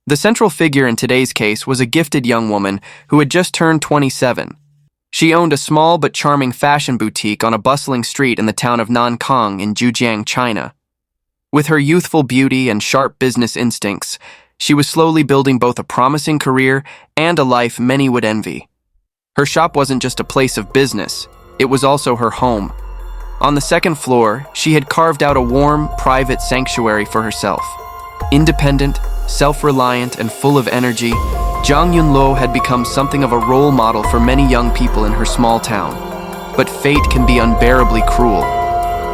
The central figure in today's case was a gifted young woman who had just turned 27. She owned a small but charming fashion boutique on a bustling street in the town of Nankang in Zhejiang, China. With her youthful beauty and sharp business instincts, she was slowly building both a promising career and a life many would envy. Her shop wasn't just a place of business, it was also her home. On the second floor, she had carved out a warm, private sanctuary for herself. Independent, self-reliant, and full of energy, Zhang Yunluo had become something of a role model for many young people in her small town. But fate can be unbearably cruel.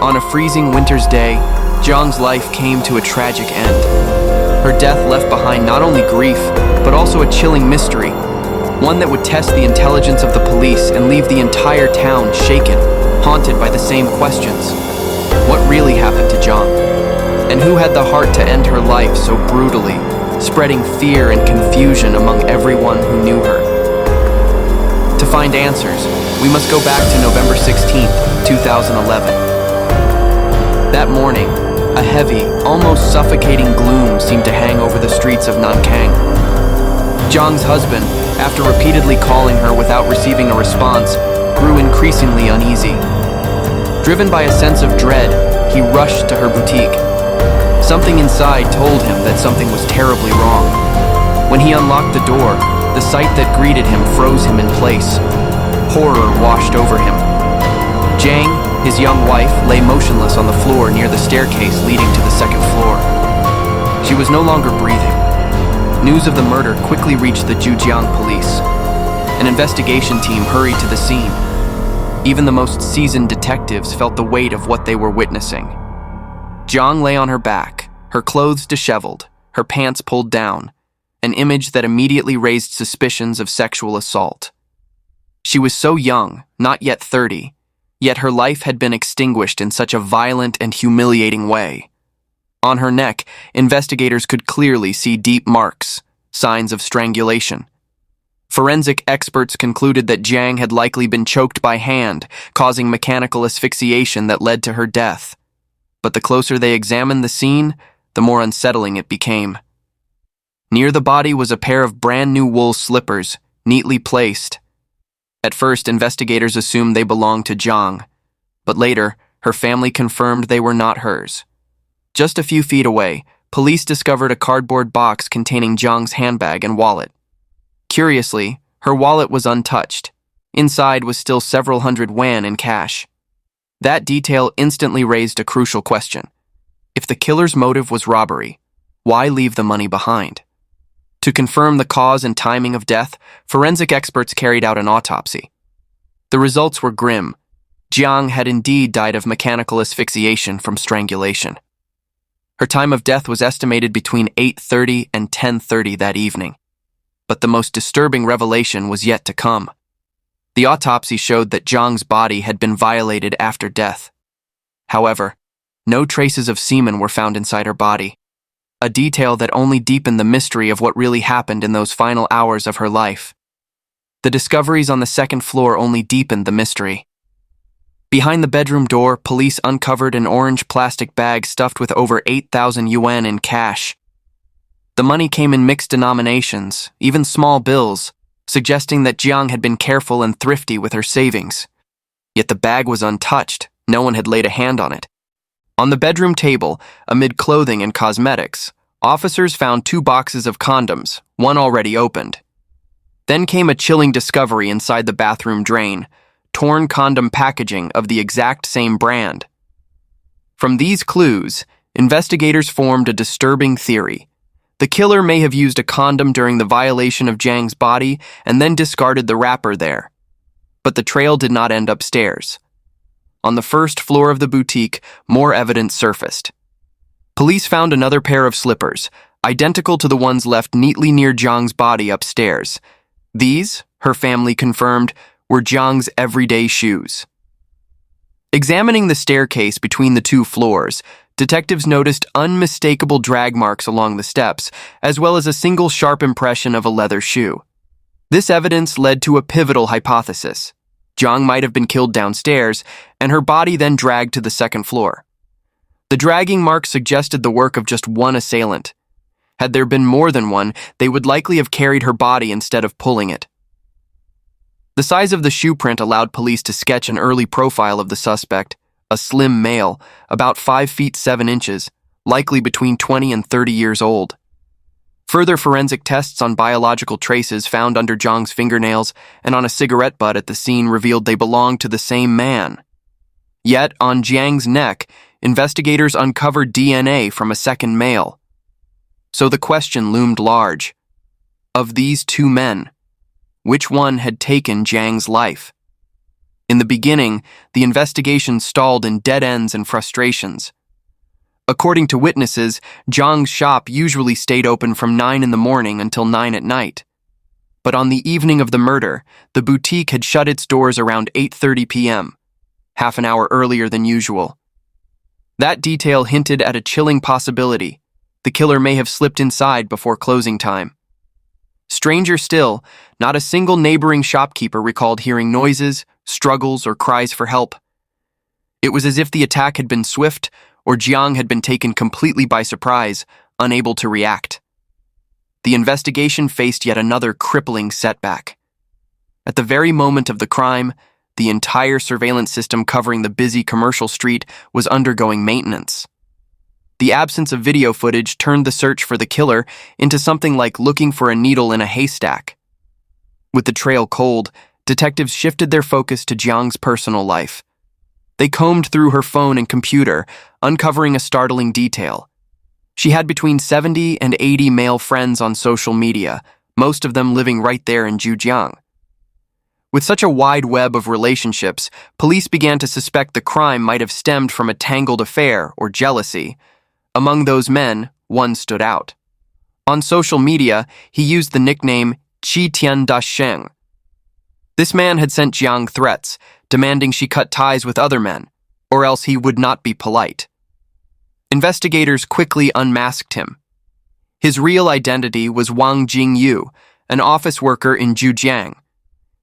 On a freezing winter's day, Zhang's life came to a tragic end. Her death left behind not only grief, but also a chilling mystery, one that would test the intelligence of the police and leave the entire town shaken, haunted by the same questions. What really happened to Zhang? And who had the heart to end her life so brutally, spreading fear and confusion among everyone who knew her? To find answers, we must go back to November 16th, 2011. That morning, a heavy, almost suffocating gloom seemed to hang over the streets of Nankang. Zhang's husband, after repeatedly calling her without receiving a response, grew increasingly uneasy. Driven by a sense of dread, he rushed to her boutique. Something inside told him that something was terribly wrong. When he unlocked the door, the sight that greeted him froze him in place. Horror washed over him. Zhang, his young wife, lay motionless on the floor near the staircase leading to the second floor. She was no longer breathing. News of the murder quickly reached the Zhejiang police. An investigation team hurried to the scene. Even the most seasoned detectives felt the weight of what they were witnessing. Zhang lay on her back, her clothes disheveled, her pants pulled down, an image that immediately raised suspicions of sexual assault. She was so young, not yet 30, yet her life had been extinguished in such a violent and humiliating way. On her neck, investigators could clearly see deep marks, signs of strangulation. Forensic experts concluded that Zhang had likely been choked by hand, causing mechanical asphyxiation that led to her death. But the closer they examined the scene, the more unsettling it became. Near the body was a pair of brand new wool slippers, neatly placed. At first, investigators assumed they belonged to Zhang, but later, her family confirmed they were not hers. Just a few feet away, police discovered a cardboard box containing Zhang's handbag and wallet. Curiously, her wallet was untouched. Inside was still several hundred yuan in cash. That detail instantly raised a crucial question. If the killer's motive was robbery, why leave the money behind? To confirm the cause and timing of death, forensic experts carried out an autopsy. The results were grim. Zhang had indeed died of mechanical asphyxiation from strangulation. Her time of death was estimated between 8:30 and 10:30 that evening. But the most disturbing revelation was yet to come. The autopsy showed that Zhang's body had been violated after death. However, no traces of semen were found inside her body, a detail that only deepened the mystery of what really happened in those final hours of her life. The discoveries on the second floor only deepened the mystery. Behind the bedroom door, police uncovered an orange plastic bag stuffed with over 8,000 yuan in cash. The money came in mixed denominations, even small bills, suggesting that Zhang had been careful and thrifty with her savings. Yet the bag was untouched. No one had laid a hand on it. On the bedroom table, amid clothing and cosmetics, officers found 2 boxes of condoms, one already opened. Then came a chilling discovery inside the bathroom drain, torn condom packaging of the exact same brand. From these clues, investigators formed a disturbing theory. The killer may have used a condom during the violation of Zhang's body and then discarded the wrapper there. But the trail did not end upstairs. On the first floor of the boutique, more evidence surfaced. Police found another pair of slippers, identical to the ones left neatly near Zhang's body upstairs. These, her family confirmed, were Zhang's everyday shoes. Examining the staircase between the 2 floors, detectives noticed unmistakable drag marks along the steps, as well as a single sharp impression of a leather shoe. This evidence led to a pivotal hypothesis. Zhang might have been killed downstairs, and her body then dragged to the second floor. The dragging marks suggested the work of just one assailant. Had there been more than one, they would likely have carried her body instead of pulling it. The size of the shoe print allowed police to sketch an early profile of the suspect, a slim male, about 5 feet 7 inches, likely between 20 and 30 years old. Further forensic tests on biological traces found under Jiang's fingernails and on a cigarette butt at the scene revealed they belonged to the same man. Yet, on Jiang's neck, investigators uncovered DNA from a second male. So the question loomed large. Of these two men, which one had taken Jiang's life? In the beginning, the investigation stalled in dead ends and frustrations. According to witnesses, Jiang's shop usually stayed open from 9 in the morning until 9 at night. But on the evening of the murder, the boutique had shut its doors around 8:30 p.m., half an hour earlier than usual. That detail hinted at a chilling possibility. The killer may have slipped inside before closing time. Stranger still, not a single neighboring shopkeeper recalled hearing noises, struggles, or cries for help. It was as if the attack had been swift, or Jiang had been taken completely by surprise, unable to react. The investigation faced yet another crippling setback. At the very moment of the crime, the entire surveillance system covering the busy commercial street was undergoing maintenance. The absence of video footage turned the search for the killer into something like looking for a needle in a haystack. With the trail cold, detectives shifted their focus to Jiang's personal life. They combed through her phone and computer, uncovering a startling detail. She had between 70 and 80 male friends on social media, most of them living right there in Zhejiang. With such a wide web of relationships, police began to suspect the crime might have stemmed from a tangled affair or jealousy. Among those men, one stood out. On social media, he used the nickname Qi Tian Da Sheng. This man had sent Jiang threats, demanding she cut ties with other men, or else he would not be polite. Investigators quickly unmasked him. His real identity was Wang Jingyu, an office worker in Zhejiang.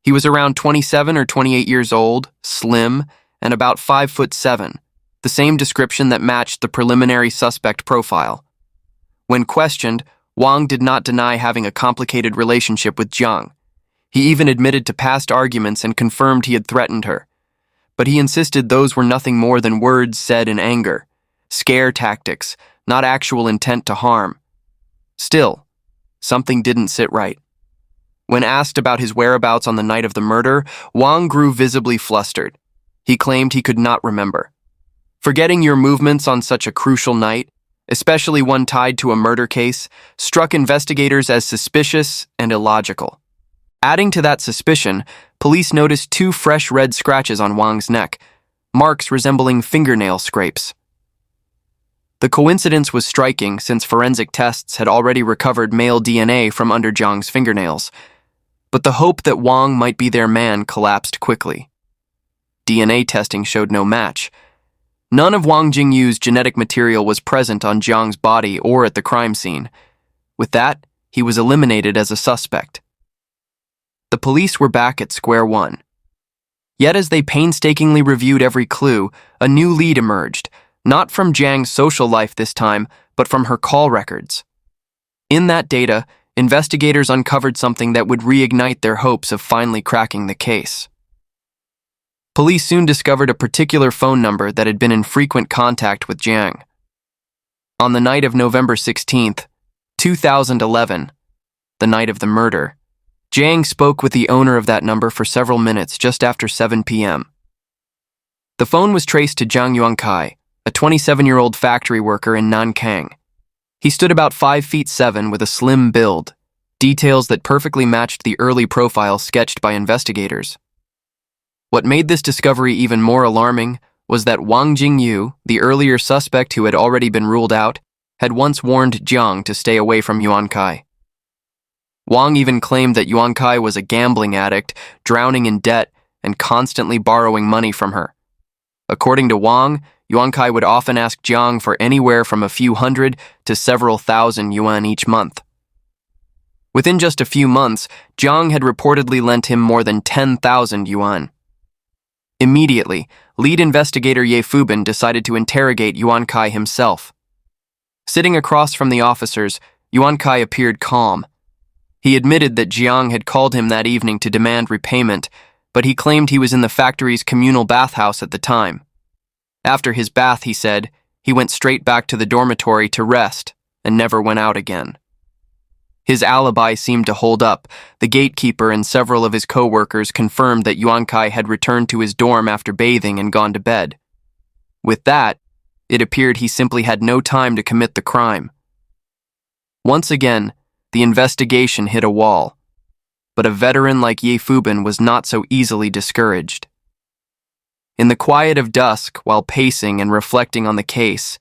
He was around 27 or 28 years old, slim, and about 5'7", the same description that matched the preliminary suspect profile. When questioned, Wang did not deny having a complicated relationship with Jiang. He even admitted to past arguments and confirmed he had threatened her. But he insisted those were nothing more than words said in anger, scare tactics, not actual intent to harm. Still, something didn't sit right. When asked about his whereabouts on the night of the murder, Wang grew visibly flustered. He claimed he could not remember. Forgetting your movements on such a crucial night, especially one tied to a murder case, struck investigators as suspicious and illogical. Adding to that suspicion, police noticed 2 fresh red scratches on Wang's neck, marks resembling fingernail scrapes. The coincidence was striking since forensic tests had already recovered male DNA from under Jiang's fingernails, but the hope that Wang might be their man collapsed quickly. DNA testing showed no match. None of Wang Jingyu's genetic material was present on Jiang's body or at the crime scene. With that, he was eliminated as a suspect. The police were back at square one. Yet as they painstakingly reviewed every clue, a new lead emerged, not from Jiang's social life this time, but from her call records. In that data, investigators uncovered something that would reignite their hopes of finally cracking the case. Police soon discovered a particular phone number that had been in frequent contact with Jiang. On the night of November 16th, 2011, the night of the murder, Jiang spoke with the owner of that number for several minutes just after 7 p.m. The phone was traced to Zhang Yuankai, a 27-year-old factory worker in Nankang. He stood about 5'7" with a slim build, details that perfectly matched the early profile sketched by investigators. What made this discovery even more alarming was that Wang Jingyu, the earlier suspect who had already been ruled out, had once warned Jiang to stay away from Yuankai. Wang even claimed that Yuankai was a gambling addict, drowning in debt, and constantly borrowing money from her. According to Wang, Yuankai would often ask Jiang for anywhere from a few hundred to several thousand yuan each month. Within just a few months, Jiang had reportedly lent him more than 10,000 yuan. Immediately, lead investigator Ye Fubin decided to interrogate Yuankai himself. Sitting across from the officers, Yuan Kai appeared calm. He admitted that Jiang had called him that evening to demand repayment, but he claimed he was in the factory's communal bathhouse at the time. After his bath, he said, he went straight back to the dormitory to rest and never went out again. His alibi seemed to hold up. The gatekeeper and several of his co-workers confirmed that Yuan Kai had returned to his dorm after bathing and gone to bed. With that, it appeared he simply had no time to commit the crime. Once again, the investigation hit a wall, but a veteran like Ye Fubin was not so easily discouraged. In the quiet of dusk, while pacing and reflecting on the case,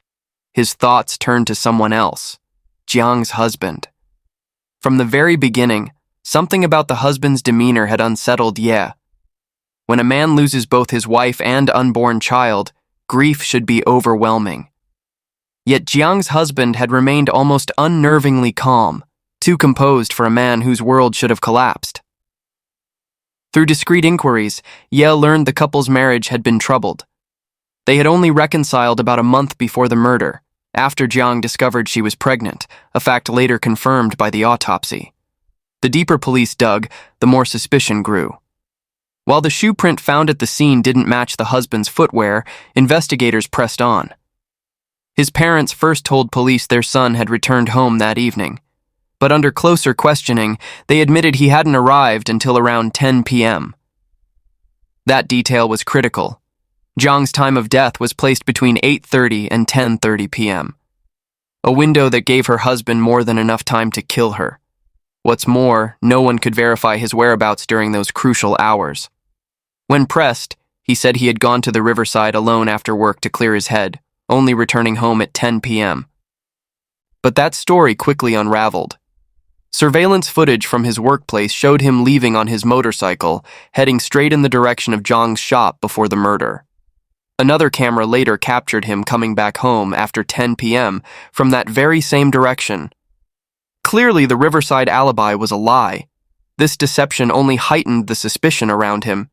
his thoughts turned to someone else, Jiang's husband. From the very beginning, something about the husband's demeanor had unsettled Ye. When a man loses both his wife and unborn child, grief should be overwhelming. Yet Jiang's husband had remained almost unnervingly calm, too composed for a man whose world should have collapsed. Through discreet inquiries, Ye learned the couple's marriage had been troubled. They had only reconciled about a month before the murder, after Jiang discovered she was pregnant, a fact later confirmed by the autopsy. The deeper police dug, the more suspicion grew. While the shoe print found at the scene didn't match the husband's footwear, investigators pressed on. His parents first told police their son had returned home that evening, but under closer questioning, they admitted he hadn't arrived until around 10 p.m. That detail was critical. Jiang's time of death was placed between 8:30 and 10:30 p.m., a window that gave her husband more than enough time to kill her. What's more, no one could verify his whereabouts during those crucial hours. When pressed, he said he had gone to the riverside alone after work to clear his head, only returning home at 10 p.m. But that story quickly unraveled. Surveillance footage from his workplace showed him leaving on his motorcycle, heading straight in the direction of Jiang's shop before the murder. Another camera later captured him coming back home after 10 p.m. from that very same direction. Clearly, the Riverside alibi was a lie. This deception only heightened the suspicion around him.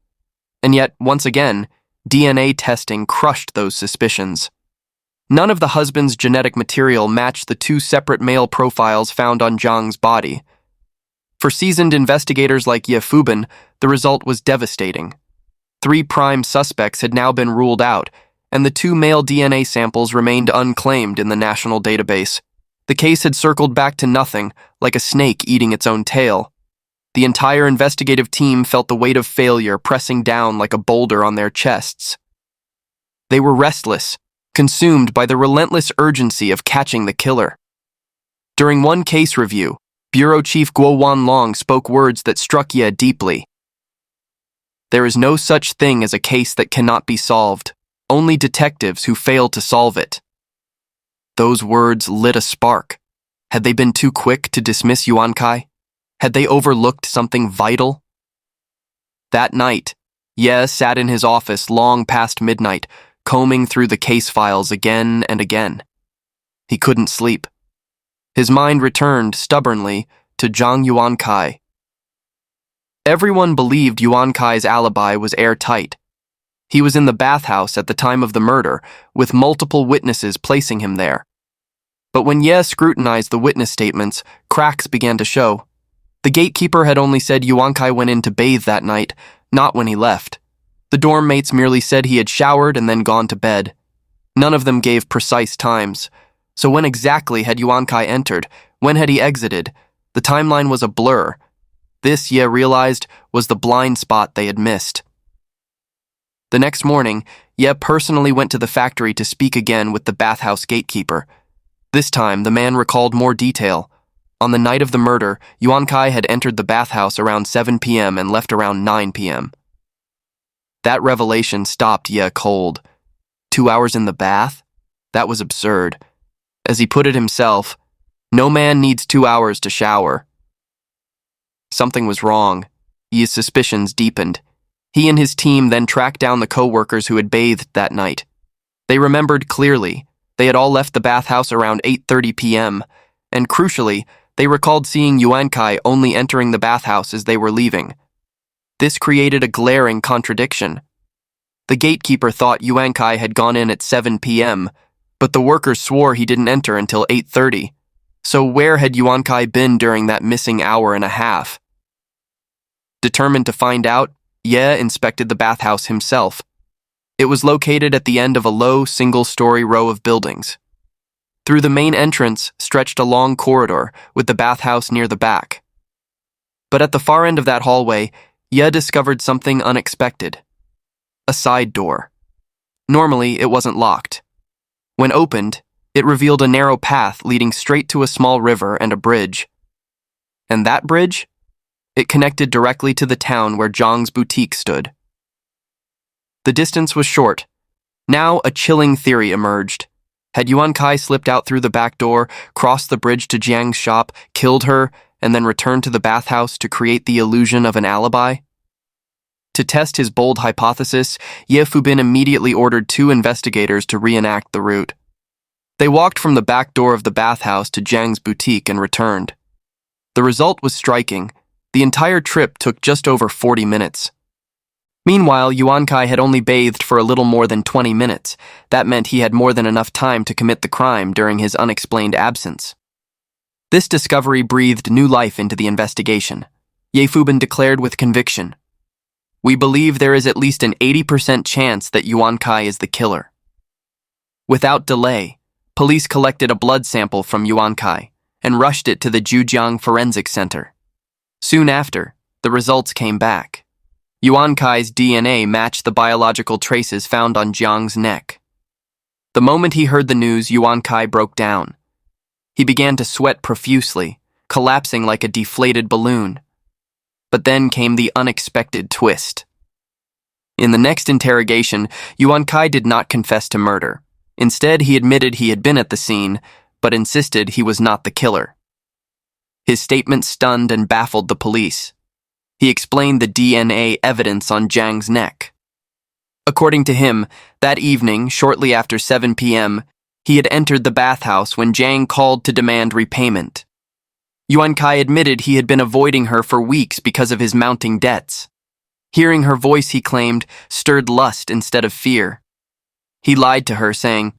And yet, once again, DNA testing crushed those suspicions. None of the husband's genetic material matched the two separate male profiles found on Jiang's body. For seasoned investigators like Ye Fubin, the result was devastating. 3 prime suspects had now been ruled out, and the 2 male DNA samples remained unclaimed in the national database. The case had circled back to nothing, like a snake eating its own tail. The entire investigative team felt the weight of failure pressing down like a boulder on their chests. They were restless, consumed by the relentless urgency of catching the killer. During one case review, Bureau Chief Guo Wanlong spoke words that struck Ye deeply. There is no such thing as a case that cannot be solved, only detectives who fail to solve it. Those words lit a spark. Had they been too quick to dismiss Yuan Kai? Had they overlooked something vital? That night, Ye sat in his office long past midnight, combing through the case files again and again. He couldn't sleep. His mind returned, stubbornly, to Zhang Yuan Kai. Everyone believed Yuan Kai's alibi was airtight. He was in the bathhouse at the time of the murder, with multiple witnesses placing him there. But when Ye scrutinized the witness statements, cracks began to show. The gatekeeper had only said Yuan Kai went in to bathe that night, not when he left. The dorm mates merely said he had showered and then gone to bed. None of them gave precise times. So when exactly had Yuan Kai entered? When had he exited? The timeline was a blur. This, Ye realized, was the blind spot they had missed. The next morning, Ye personally went to the factory to speak again with the bathhouse gatekeeper. This time, the man recalled more detail. On the night of the murder, Yuan Kai had entered the bathhouse around 7 p.m. and left around 9 p.m. That revelation stopped Ye cold. 2 hours in the bath? That was absurd. As he put it himself, no man needs 2 hours to shower. Something was wrong. Ye's suspicions deepened. He and his team then tracked down the co-workers who had bathed that night. They remembered clearly. They had all left the bathhouse around 8:30 p.m., and crucially, they recalled seeing Yuan Kai only entering the bathhouse as they were leaving. This created a glaring contradiction. The gatekeeper thought Yuan Kai had gone in at 7 p.m., but the workers swore he didn't enter until 8:30. So where had Yuan Kai been during that missing hour and a half? Determined to find out, Ye inspected the bathhouse himself. It was located at the end of a low, single-story row of buildings. Through the main entrance stretched a long corridor with the bathhouse near the back. But at the far end of that hallway, Ye discovered something unexpected. A side door. Normally, it wasn't locked. When opened, it revealed a narrow path leading straight to a small river and a bridge. And that bridge? It connected directly to the town where Zhang's boutique stood. The distance was short. Now a chilling theory emerged. Had Yuan Kai slipped out through the back door, crossed the bridge to Jiang's shop, killed her, and then returned to the bathhouse to create the illusion of an alibi? To test his bold hypothesis, Ye Fubin immediately ordered 2 investigators to reenact the route. They walked from the back door of the bathhouse to Jiang's boutique and returned. The result was striking. The entire trip took just over 40 minutes. Meanwhile, Yuan Kai had only bathed for a little more than 20 minutes. That meant he had more than enough time to commit the crime during his unexplained absence. This discovery breathed new life into the investigation. Ye Fubin declared with conviction, "We believe there is at least an 80% chance that Yuan Kai is the killer." Without delay, police collected a blood sample from Yuan Kai and rushed it to the Zhujiang Forensic Center. Soon after, the results came back. Yuan Kai's DNA matched the biological traces found on Jiang's neck. The moment he heard the news, Yuan Kai broke down. He began to sweat profusely, collapsing like a deflated balloon. But then came the unexpected twist. In the next interrogation, Yuan Kai did not confess to murder. Instead, he admitted he had been at the scene, but insisted he was not the killer. His statement stunned and baffled the police. He explained the DNA evidence on Jiang's neck. According to him, that evening, shortly after 7 p.m., he had entered the bathhouse when Jiang called to demand repayment. Yuan Kai admitted he had been avoiding her for weeks because of his mounting debts. Hearing her voice, he claimed, stirred lust instead of fear. He lied to her, saying,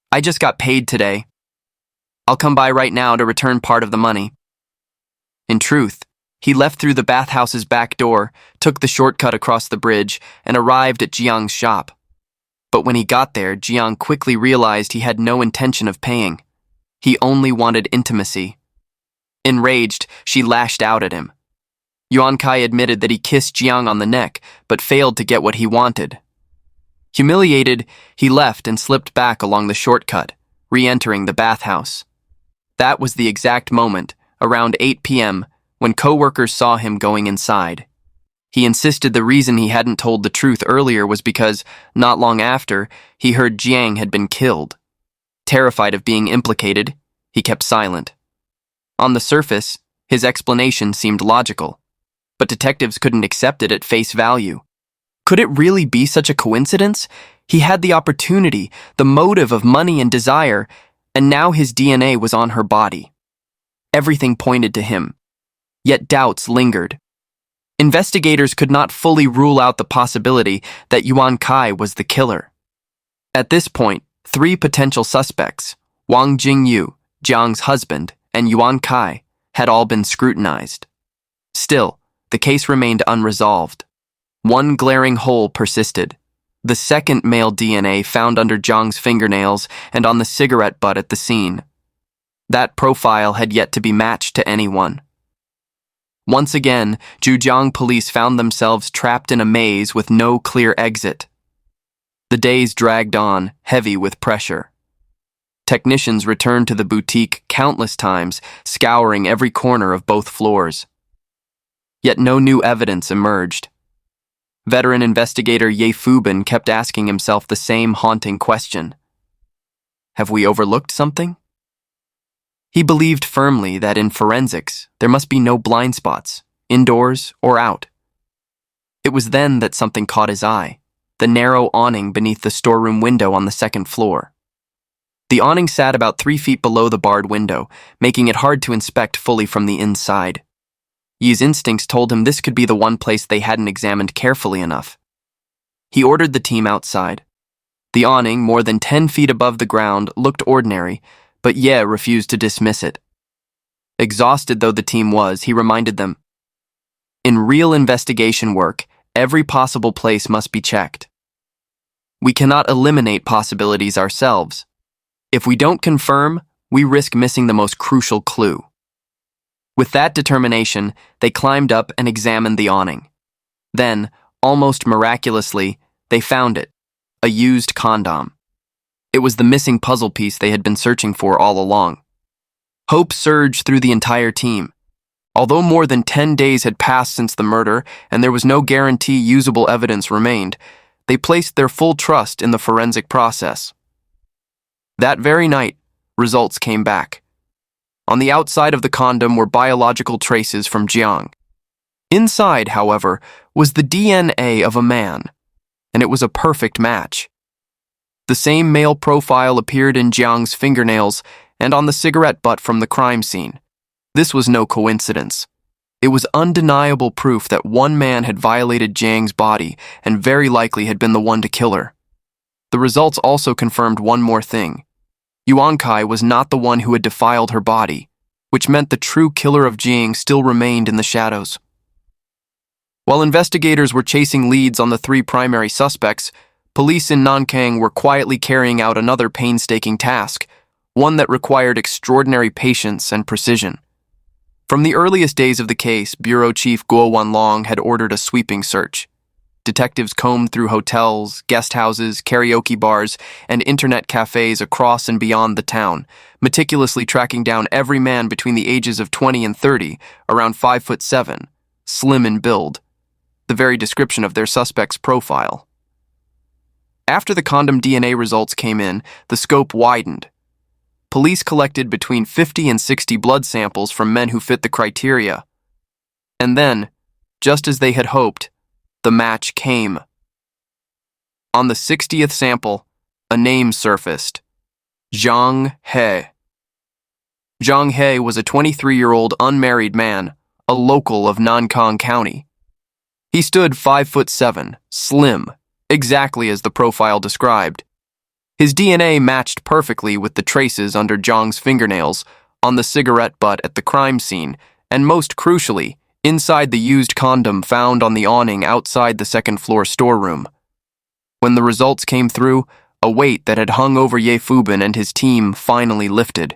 "I just got paid today. I'll come by right now to return part of the money." In truth, he left through the bathhouse's back door, took the shortcut across the bridge, and arrived at Jiang's shop. But when he got there, Jiang quickly realized he had no intention of paying. He only wanted intimacy. Enraged, she lashed out at him. Yuan Kai admitted that he kissed Jiang on the neck, but failed to get what he wanted. Humiliated, he left and slipped back along the shortcut, re-entering the bathhouse. That was the exact moment, around 8 p.m., when co-workers saw him going inside. He insisted the reason he hadn't told the truth earlier was because, not long after, he heard Jiang had been killed. Terrified of being implicated, he kept silent. On the surface, his explanation seemed logical, but detectives couldn't accept it at face value. Could it really be such a coincidence? He had the opportunity, the motive of money and desire, and now his DNA was on her body. Everything pointed to him. Yet doubts lingered. Investigators could not fully rule out the possibility that Yuan Kai was the killer. At this point, 3 potential suspects, Wang Jingyu, Jiang's husband, and Yuan Kai, had all been scrutinized. Still, the case remained unresolved. One glaring hole persisted. The second male DNA found under Jiang's fingernails and on the cigarette butt at the scene. That profile had yet to be matched to anyone. Once again, Zhujiang police found themselves trapped in a maze with no clear exit. The days dragged on, heavy with pressure. Technicians returned to the boutique countless times, scouring every corner of both floors. Yet no new evidence emerged. Veteran investigator Ye Fubin kept asking himself the same haunting question. Have we overlooked something? He believed firmly that in forensics, there must be no blind spots, indoors or out. It was then that something caught his eye, the narrow awning beneath the storeroom window on the second floor. The awning sat about 3 feet below the barred window, making it hard to inspect fully from the inside. Ye's instincts told him this could be the one place they hadn't examined carefully enough. He ordered the team outside. The awning, more than 10 feet above the ground, looked ordinary, but Ye refused to dismiss it. Exhausted though the team was, he reminded them, "In real investigation work, every possible place must be checked. We cannot eliminate possibilities ourselves. If we don't confirm, we risk missing the most crucial clue." With that determination, they climbed up and examined the awning. Then, almost miraculously, they found it, a used condom. It was the missing puzzle piece they had been searching for all along. Hope surged through the entire team. Although more than 10 days had passed since the murder and there was no guarantee usable evidence remained, they placed their full trust in the forensic process. That very night, results came back. On the outside of the condom were biological traces from Jiang. Inside, however, was the DNA of a man, and it was a perfect match. The same male profile appeared in Jiang's fingernails and on the cigarette butt from the crime scene. This was no coincidence. It was undeniable proof that one man had violated Jiang's body and very likely had been the one to kill her. The results also confirmed one more thing. Yuan Kai was not the one who had defiled her body, which meant the true killer of Jiang still remained in the shadows. While investigators were chasing leads on the 3 primary suspects, police in Nankang were quietly carrying out another painstaking task, one that required extraordinary patience and precision. From the earliest days of the case, Bureau Chief Guo Wanlong had ordered a sweeping search. Detectives combed through hotels, guest houses, karaoke bars, and internet cafes across and beyond the town, meticulously tracking down every man between the ages of 20 and 30, around 5'7", slim in build, the very description of their suspect's profile. After the condom DNA results came in, the scope widened. Police collected between 50 and 60 blood samples from men who fit the criteria. And then, just as they had hoped, the match came. On the 60th sample, a name surfaced: Zhang He. Zhang He was a 23-year-old unmarried man, a local of Nankang County. He stood 5'7", slim, exactly as the profile described. His DNA matched perfectly with the traces under Zhang's fingernails, on the cigarette butt at the crime scene, and most crucially, inside the used condom found on the awning outside the second-floor storeroom. When the results came through, a weight that had hung over Ye Fubin and his team finally lifted.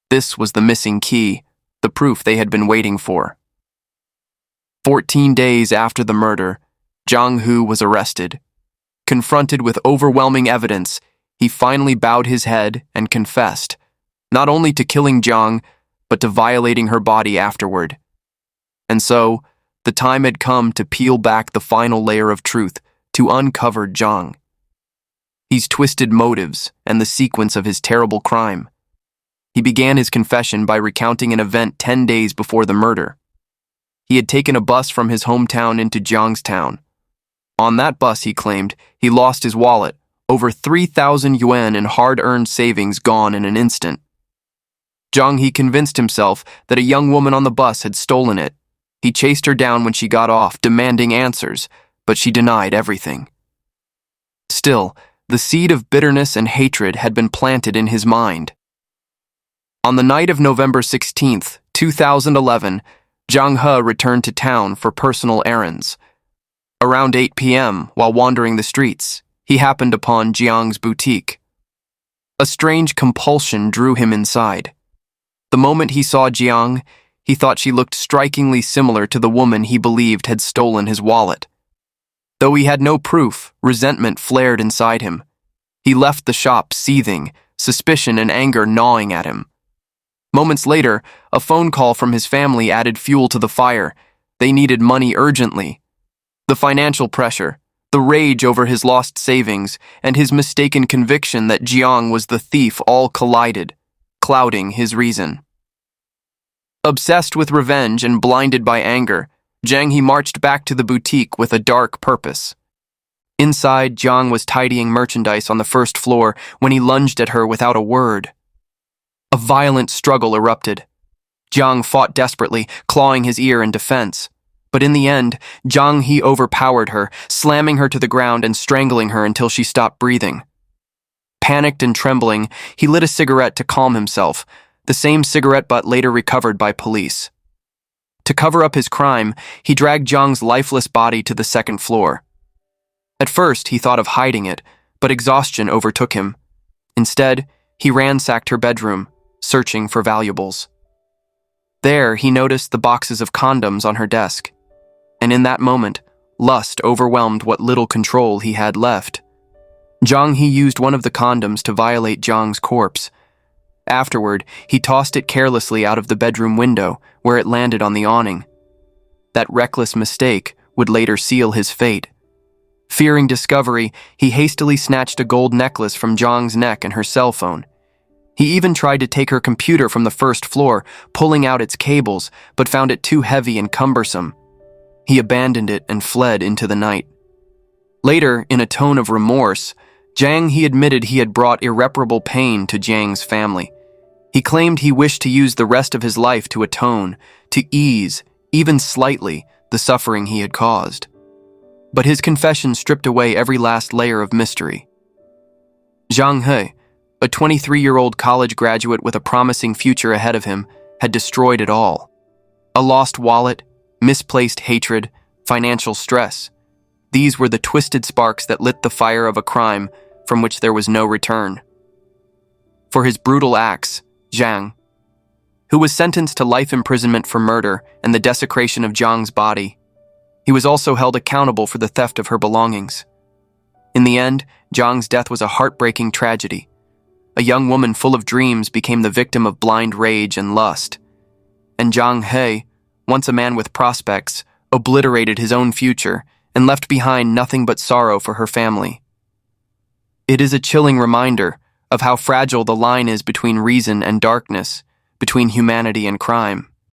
This was the missing key, the proof they had been waiting for. 14 days after the murder, Zhang Hu was arrested. Confronted with overwhelming evidence, he finally bowed his head and confessed, not only to killing Jiang, but to violating her body afterward. And so, the time had come to peel back the final layer of truth, to uncover Jiang. His twisted motives and the sequence of his terrible crime. He began his confession by recounting an event 10 days before the murder. He had taken a bus from his hometown into Jiang's town. On that bus, he claimed, he lost his wallet, over 3,000 yuan in hard-earned savings gone in an instant. Zhang He convinced himself that a young woman on the bus had stolen it. He chased her down when she got off, demanding answers, but she denied everything. Still, the seed of bitterness and hatred had been planted in his mind. On the night of November 16th, 2011, Zhang He returned to town for personal errands. Around 8 p.m., while wandering the streets, he happened upon Jiang's boutique. A strange compulsion drew him inside. The moment he saw Jiang, he thought she looked strikingly similar to the woman he believed had stolen his wallet. Though he had no proof, resentment flared inside him. He left the shop seething, suspicion and anger gnawing at him. Moments later, a phone call from his family added fuel to the fire. They needed money urgently. The financial pressure, the rage over his lost savings, and his mistaken conviction that Jiang was the thief all collided, clouding his reason. Obsessed with revenge and blinded by anger, Zhang He marched back to the boutique with a dark purpose. Inside, Jiang was tidying merchandise on the first floor when he lunged at her without a word. A violent struggle erupted. Jiang fought desperately, clawing his ear in defense. But in the end, Zhang He overpowered her, slamming her to the ground and strangling her until she stopped breathing. Panicked and trembling, he lit a cigarette to calm himself, the same cigarette butt later recovered by police. To cover up his crime, he dragged Zhang's lifeless body to the second floor. At first, he thought of hiding it, but exhaustion overtook him. Instead, he ransacked her bedroom, searching for valuables. There, he noticed the boxes of condoms on her desk, and in that moment, lust overwhelmed what little control he had left. Zhang He used one of the condoms to violate Zhang's corpse. Afterward, he tossed it carelessly out of the bedroom window, where it landed on the awning. That reckless mistake would later seal his fate. Fearing discovery, he hastily snatched a gold necklace from Zhang's neck and her cell phone. He even tried to take her computer from the first floor, pulling out its cables, but found it too heavy and cumbersome. He abandoned it and fled into the night. Later, in a tone of remorse, Zhang He admitted he had brought irreparable pain to Zhang's family. He claimed he wished to use the rest of his life to atone, to ease, even slightly, the suffering he had caused. But his confession stripped away every last layer of mystery. Zhang He, a 23-year-old college graduate with a promising future ahead of him, had destroyed it all. A lost wallet, misplaced hatred, financial stress. These were the twisted sparks that lit the fire of a crime from which there was no return. For his brutal acts, Zhang, who was sentenced to life imprisonment for murder and the desecration of Zhang's body, he was also held accountable for the theft of her belongings. In the end, Zhang's death was a heartbreaking tragedy. A young woman full of dreams became the victim of blind rage and lust. And Zhang He, once a man with prospects, obliterated his own future and left behind nothing but sorrow for her family. It is a chilling reminder of how fragile the line is between reason and darkness, between humanity and crime.